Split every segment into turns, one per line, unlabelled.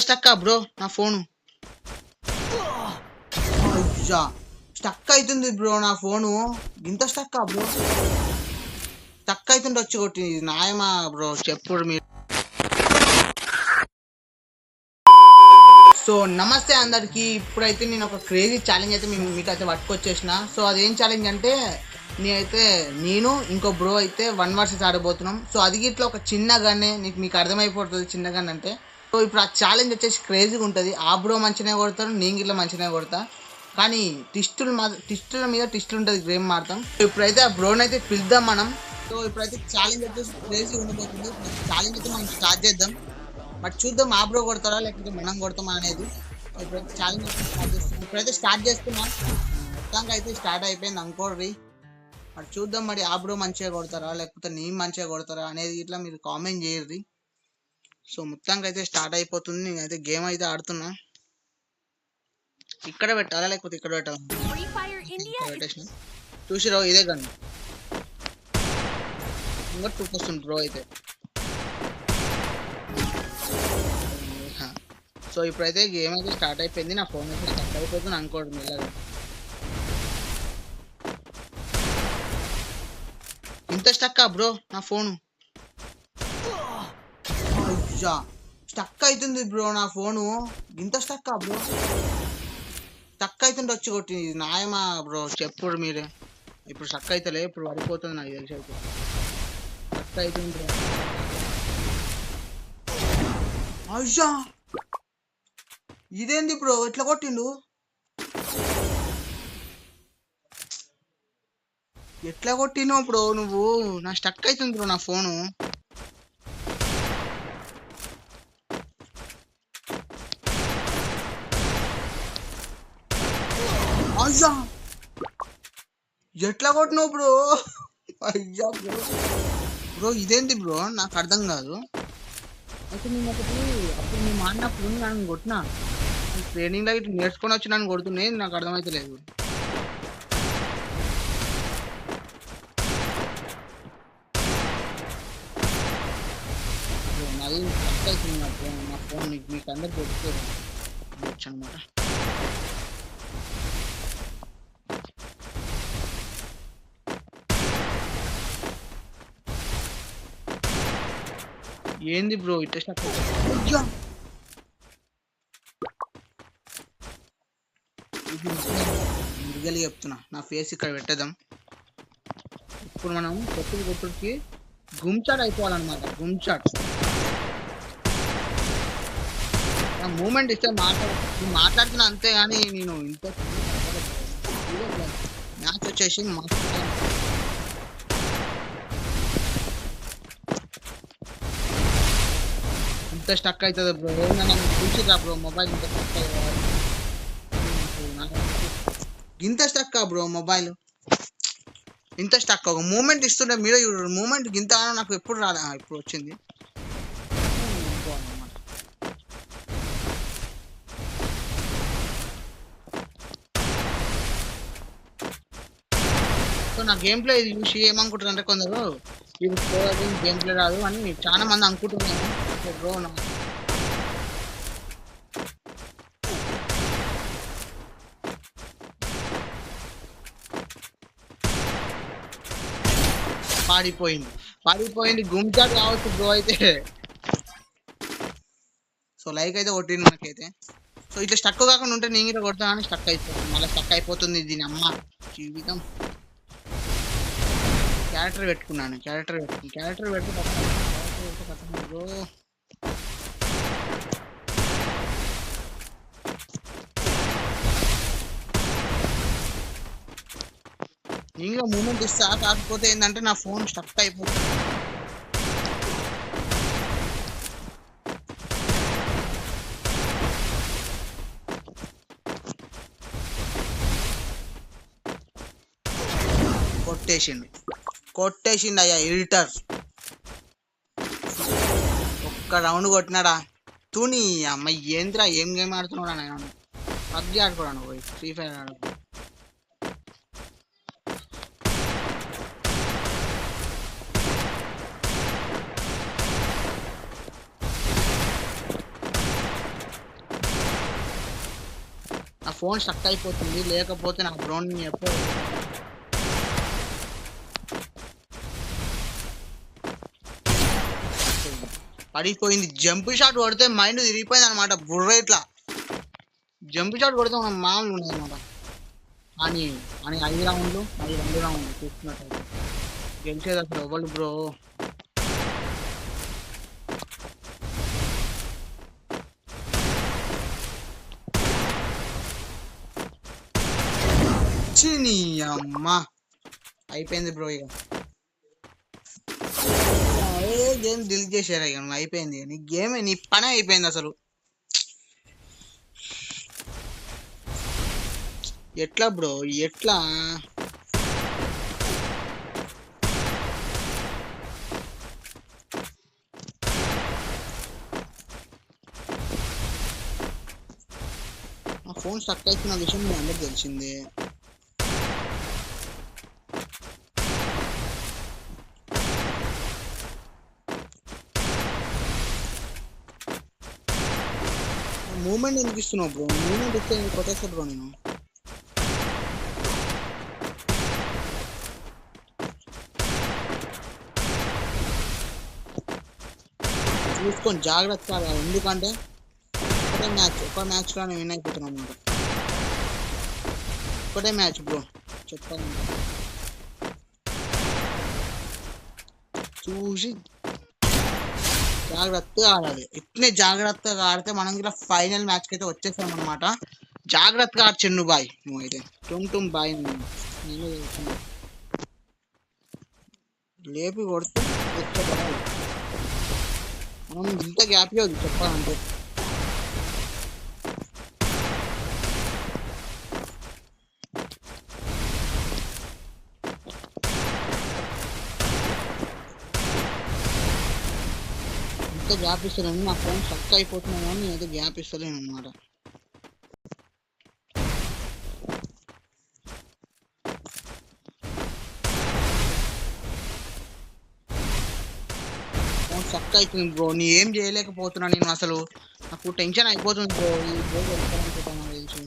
Stuck bro నా phone. అయ్యా stuck అవుతుంది బ్రో నా ఫోను. ఇంత స్టక్ బ్రో. స్టక్ అవుతుంటే వచ్చి కొట్టి నాయమా బ్రో చెప్పుడు మీరు. సో నమస్తే అందరికి. ఇప్పుడైతే నేను ఒక క్రేజీ ఛాలెంజ్ అయితే మీకైతే పట్టుకొచ్చేసిన. సో అదేం ఛాలెంజ్ అంటే నేను ఇంకో బ్రో అయితే 1 వర్సెస్ ఆడబోతున్నాం. సో అది ఇట్లా ఒక చిన్న గన్నే మీకు అర్థమైపోతుంది చిన్న గన్ అంటే. సో ఇప్పుడు ఆ ఛాలెంజ్ వచ్చేసి క్రేజీగా ఉంటుంది. ఆ బ్రో మంచిగానే కొడతారు, నేను ఇట్లా మంచిగానే కొడతా. కానీ టిస్టుల మీద టిస్టులు ఉంటుంది గేమ్ మాడతాం. ఇప్పుడైతే ఆ బ్రోని అయితే పిలుద్దాం మనం. సో ఇప్పుడైతే ఛాలెంజ్ వచ్చేసి క్రేజీ ఉండబోతుంది. ఛాలెంజ్ అయితే మనం స్టార్ట్ చేద్దాం. బట్ చూద్దాం ఆ బ్రో కొడతారా లేకపోతే మనం కొడతామా అనేది. ఇప్పుడైతే ఛాలెంజ్ స్టార్ట్ చేస్తున్నాం. ఇప్పుడైతే స్టార్ట్ చేస్తున్నాం. మొత్తానికి అయితే స్టార్ట్ అయిపోయింది అనుకోర్రి. మరి చూద్దాం మరి ఆ బ్రో మంచిగా కొడతారా లేకపోతే నేను మంచిగా కొడతారా అనేది ఇట్లా మీరు కామెంట్ చేయర్రి. సో మొత్తానికి అయితే స్టార్ట్ అయిపోతుంది. నేనైతే గేమ్ అయితే ఆడుతున్నా. ఇక్కడ పెట్టాలా లేకపోతే ఇక్కడ పెట్టాలా? పెట్టేసిన చూసిరో ఇదే గన్ ఇంకా చూపిస్తుంది బ్రో అయితే. సో ఇప్పుడైతే గేమ్ అయితే స్టార్ట్ అయిపోయింది. నా ఫోన్ అయితే స్టార్ట్ అయిపోతుంది అనుకోండి మెల్లగా. ఇంత స్టక్ బ్రో నా ఫోను. అయ్యా స్టక్ అవుతుంది బ్రో నా ఫోను. ఇంత స్టక్ బ్రో. స్టక్ అవుతుంటే వచ్చి కొట్టి నాయమా బ్రో చెప్పుడు మీరే. ఇప్పుడు స్టక్ అవుతలే, ఇప్పుడు పడిపోతుంది నాకు తెలిసి. అయితే స్టక్ అవుతుంది బ్రో. అయ్యా ఇదేంది బ్రో ఎట్లా కొట్టిండు? ఎట్లా కొట్టినావు బ్రో నువ్వు? నా స్టక్ అవుతుంది బ్రో నా ఫోను. అయ్యా ఎట్లా కొట్టినావు బ్రో? అయ్యా బ్రో బ్రో ఇదేంటి బ్రో నాకు అర్థం కాదు. అయితే నేను ఒకటి అప్పుడు మేము ఆడినప్పుడు నన్ను కొట్టినా ట్రైనింగ్ లో ఇట్లా నేర్చుకొని వచ్చి నన్ను కొడుతున్నాయి. నాకు అర్థమైతే లేదు. అది స్టక్ అవుతుంది నా ఫోన్. మీకు అందరికి కొట్టుకోవచ్చు అనమాట. ఏంది బ్రో ఇట్లా స్టక్ రియల్ చెప్తున్నా. నా ఫేస్ ఇక్కడ పెట్టేద్దాం. ఇప్పుడు మనం కొట్టుకి గుమ్చాట్ అయిపోవాలన్నమాట. గుమ్చాట్ మూమెంట్ ఇస్తే మాట్లాడుతున్నా అంతే. కానీ నేను ఇంత మ్యాచ్ వచ్చేసి ఇంత స్టక్ అవుతుంది బ్రో. ఏమన్నా చూసిరా బ్రో మొబైల్ ఇంత స్టక్ అయ్యేవారు. ఇంత స్టక్ బ్రో మొబైల్. ఇంత స్టక్ ఒక మూమెంట్ ఇస్తుంటే మీరు మూమెంట్ గింత నాకు ఎప్పుడు రాలే, ఇప్పుడు వచ్చింది. సో నా గేమ్ ప్లే చూసి ఏమనుకుంటారు అంటే కొందరు ఇది గేమ్ ప్లే రాదు అని చాలా మంది అనుకుంటున్నాను బ్రో. పాడిపోయింది గుమ్చాట్ కావచ్చు బ్రో అయితే. సో లైక్ అయితే కొట్టింది నాకైతే. సో ఇట్లా స్టక్ కాకుండా ఉంటే నేను ఇట్లా కొడతా కానీ స్టక్ అయిపోతుంది. మళ్ళీ స్టక్ అయిపోతుంది దీని అమ్మ జీవితం. క్యారెక్టర్ పెట్టుకున్నాను. క్యారెక్టర్ పెట్టి బ్రో. ఇంకా మూమెంట్ ఇస్తా, కాకపోతే ఏంటంటే నా ఫోన్ స్టక్ అయిపోతుంది. కొట్టేసిండు అయ్యా ఎడిటర్. ఒక్క రౌండ్ కొట్టినాడా తూని అమ్మాయి. ఏంద్రా ఏం గేమ్ ఆడుతున్నాడా? నేను పబ్జి ఆడుకోవడానికి పోయి ఫ్రీ ఫైర్ ఆడు. ఫోన్ స్టక్ అయిపోతుంది, లేకపోతే నా డ్రోన్ ఎప్పుడు పడిపోయింది. జంప్ షాట్ కొడితే మైండ్ తిరిగిపోయింది అనమాట, బుర్ర ఇట్లా జంప్ షాట్ కొడితే మనం మామూలు ఉండదు అనమాట. అని అని 5 రౌండ్లు అది 2 రౌండ్లు చూస్తున్నట్టయితే గెలిచేది అసలు ఎవరు బ్రో. నీ అమ్మ అయిపోయింది బ్రో. ఇక గేమ్ డిలీట్ చేశారు, ఇక అయిపోయింది. నీ గేమ్ నీ పని అయిపోయింది అసలు. ఎట్లా బ్రో ఎట్లా? నా ఫోన్ స్టక్ అయిపోయిన విషయం మీ అందరికి తెలిసిందే. మూమెంట్ ఎందుకు ఇస్తున్నావు బ్రో? మూమెంట్ ఇస్తే కొట్టేస్తా బ్రో నేను. చూసుకొని జాగ్రత్త, ఎందుకంటే ఒక మ్యాచ్ లో విన్ అయిపోతున్నాం అన్నమాట. ఒకటే మ్యాచ్ బ్రో చెప్పాలి, చూసి జాగ్రత్తగా ఆడాలి. ఇట్నే జాగ్రత్తగా ఆడితే మనం ఇలా ఫైనల్ మ్యాచ్ కి అయితే వచ్చేసాం అనమాట. జాగ్రత్తగా ఆడు చెన్ను బాయ్, నువ్వైతే టుమ్ బాయ్. నేను లేపి కొడితే మనం ఇంత గ్యాప్ లేదు చెప్పాలంటే. గ్యాప్ ఇస్తలేను, నా ఫోన్ స్టక్ అయిపోతున్నాను కానీ నేనైతే గ్యాప్ ఇస్తలేను అనమాట. ఫోన్ స్టక్ అవుతుంది బ్రో, నీ ఏం చేయలేకపోతున్నా నేను. అసలు నాకు టెన్షన్ అయిపోతుంది బ్రో. ఈ బ్రో వెళ్తాను తెలిసి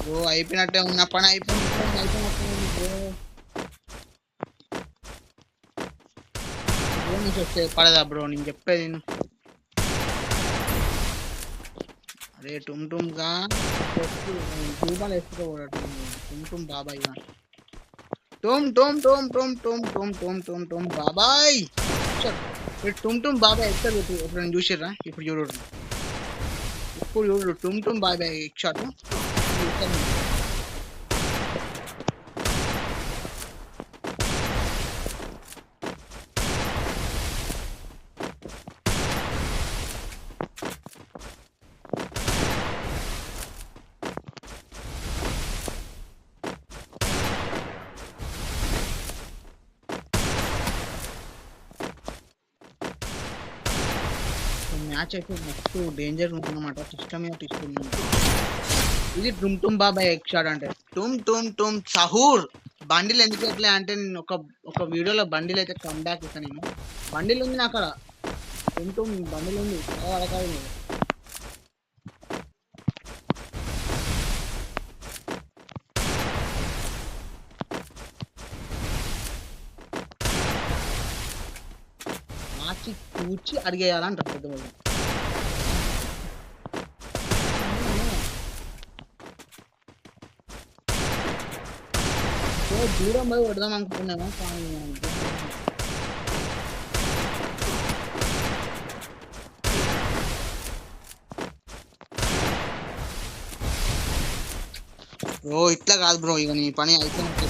బ్రో. అయిపోయినట్టే ఉన్న పని అయిపోయినట్టే బ్రో. వస్తే పడదా బ్రో నేను చెప్పేది. అరే టుమ్ గా రూపాయలు వేసుకోకూడదు. టుమ్ బాబాయ్ టుమ్ బాబాయ్ టుమ్ బాబాయ్ ఎక్కడ ఎప్పుడు చూసిర్రా? ఇప్పుడు చూడు టుమ్ బాబాయ్ షాట్. మ్యాచ్ అయితే నెక్స్ట్ డేంజర్ ఉంటుందన్నమాట. సిస్టమ్ తీసుకుంది. ఇది టుమ్ బాబాయ్ ఎగ్ షాట్ అంటే టుమ్ సహూర్. బండిల్ ఎందుకు ఎట్లా అంటే నేను ఒక వీడియోలో బండిల్ అయితే కమ్ బ్యాక్ ఇస్తాను. నేను బండిల్ ఉంది నా అక్కడ, టుమ్ బండిల్ ఉంది అడగాలి. మార్చి కూర్చి అడిగేయాలంటారు పెద్దవాళ్ళు. దూరం పోయి కొడదాం అనుకుంటున్నాను కానీ బ్రో ఇట్లా కాదు బ్రో. ఇక నీ పని అయిపోయినట్టు,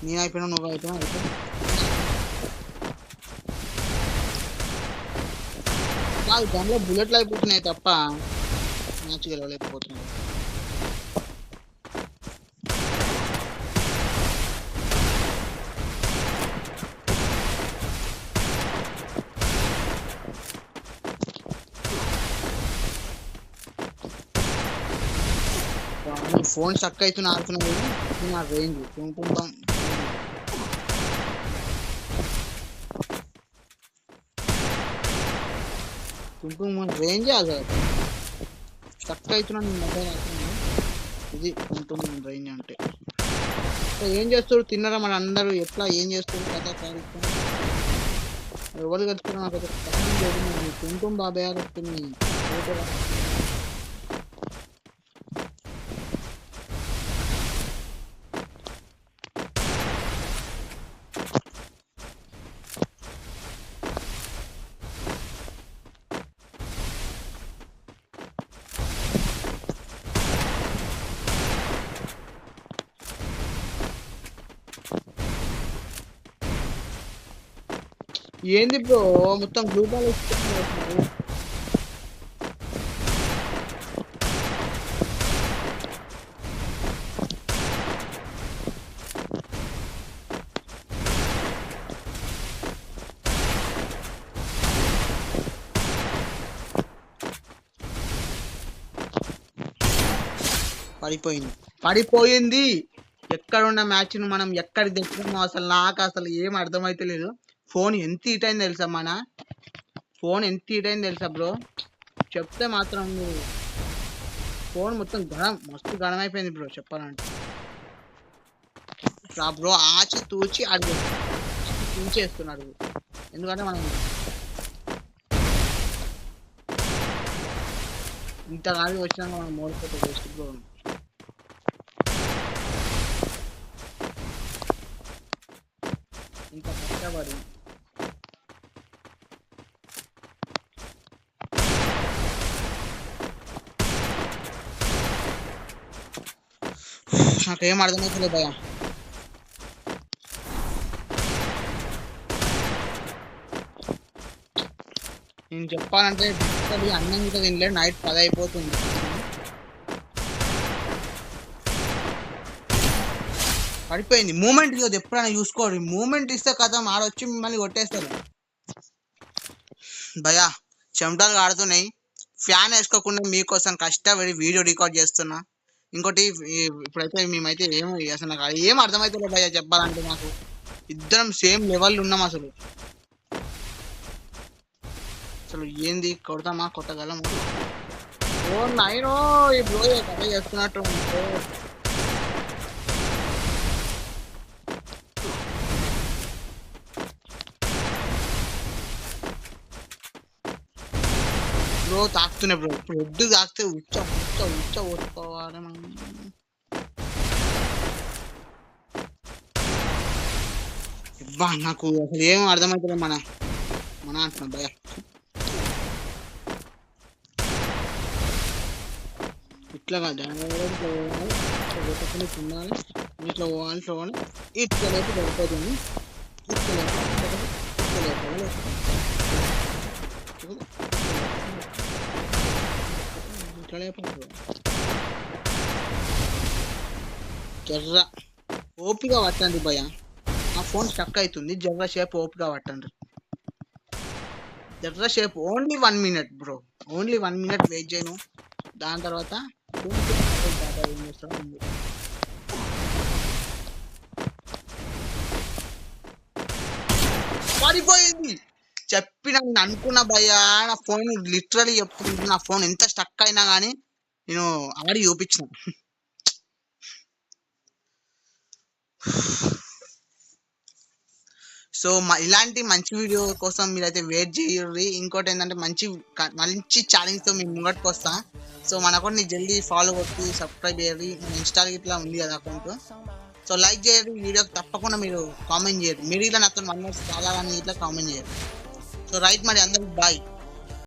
నేను అయిపోయినా నువ్వు అయిపోయినా కాదు. దాంట్లో బుల్లెట్లు అయిపోతున్నాయి తప్ప మ్యాచ్ గెలవలేకపోతున్నాయి. ఫోన్ స్టక్ అవుతున్నా ఆడుతున్నాడు నా రేంజ్ టుంటుంబం. తుంటుంగ్ మన రేంజ్ అసలు స్టక్ అవుతున్నాను మొబైల్ అవుతున్నాను. ఇది తుంటుంగ్ మన రేంజ్ అంటే. సో ఏం చేస్తారు తిన్నారా మన అందరూ ఎట్లా ఏం చేస్తారు కథ కార్యక్రమం ఎవరు కలుసుకున్నా నాకు తుంటుంగ్ బాబాయ్ వస్తుంది. ఏంది బ్రో మొత్తం బ్లూ బాల్ ఇస్తున్నారు. పడిపోయింది. ఎక్కడ ఉన్న మ్యాచ్ ను మనం ఎక్కడికి తెచ్చుకున్నాం అసలు నాకు అసలు ఏం అర్థమైతే లేదు. ఫోన్ ఎంత హీట్ అయింది తెలుసా ఫోన్ ఎంత హీట్ అయింది తెలుసా బ్రో చెప్తే మాత్రం ఫోన్ మొత్తం మస్తు గరం అయిపోయింది బ్రో చెప్పాలంటే. బ్రో ఆచి తూచి అడుగు తూచేస్తున్నాడు ఎందుకంటే మనం ఇంత గాలి వచ్చినాక మనం మోడిపోతే వేస్ట్ బ్రో. ఇంత కష్టపడి నాకేం అర్థమవుతుంది భయ. నేను చెప్పాలంటే అన్నం కూడా తినలేదు. నైట్ 10 అయిపోతుంది. పడిపోయింది మూమెంట్ ఇవ్వదు ఎప్పుడైనా చూసుకోండి. మూమెంట్ ఇస్తే కథ ఆడొచ్చి మిమ్మల్ని కొట్టేస్తారు భయా. చెమటలు ఆడుతున్నాయి. ఫ్యాన్ వేసుకోకుండా మీకోసం కష్టపడి వీడియో రికార్డ్ చేస్తున్నా. ఇంకోటి ఇప్పుడైతే మేమైతే అసలు నాకు ఏం అర్థమవుతుంది భయ్యా చెప్పాలంటే. నాకు ఇద్దరం సేమ్ లెవెల్ ఉన్నాం అసలు ఏంది కొడతామా కొట్టగలము. ఓ నైనో ఈ బ్రో కథ చేస్తున్నట్టు బ్రో తాకుతున్నాయి బ్రో. ఇప్పుడు ఎడ్డు తాకితే ఉచ్చ ఓడుకోవాలి మనం. ఇవ్వా నాకు అసలు ఏం అర్థమవుతుంది మన అంటున్నాం భయ. ఇట్లా కాదు తినాలి ఇట్లా పోవాలి ఇట్లా లేపు పడిపోతుంది. జర్ర ఓపిక పట్టండి భయ. నా ఫోన్ స్టక్ అవుతుంది. జర్ర షేప్ ఓపిక పట్టండి. జర్ర shape only 1 minute bro. Only 1 minute wait చేయను. దాని తర్వాత పడిపోయింది. చెప్పిన అనుకున్నా భయ్యా. నా ఫోన్ లిటరలీ చెప్తుంది. నా ఫోన్ ఎంత స్టక్ అయినా కానీ నేను ఆడి చూపించిన. సో ఇలాంటి మంచి వీడియో కోసం మీరైతే వెయిట్ చేయర్రి. ఇంకోటి ఏంటంటే మంచి ఛాలెంజ్ తో మేము ముంగట్టుకు వస్తా. సో మన అకౌంట్ని జల్దీ ఫాలో కొట్టి సబ్స్క్రైబ్ చేయర్రి. ఇన్స్టా ఇట్లా ఉంది కదా అకౌంట్. సో లైక్ చేయరు వీడియోకి తప్పకుండా మీరు కామెంట్ చేయరు. మీరు ఇలా నాతో 1 minute చాలా కానీ ఇట్లా కామెంట్ చేయరు. సో రైట్ మరి అందరికి బాయ్.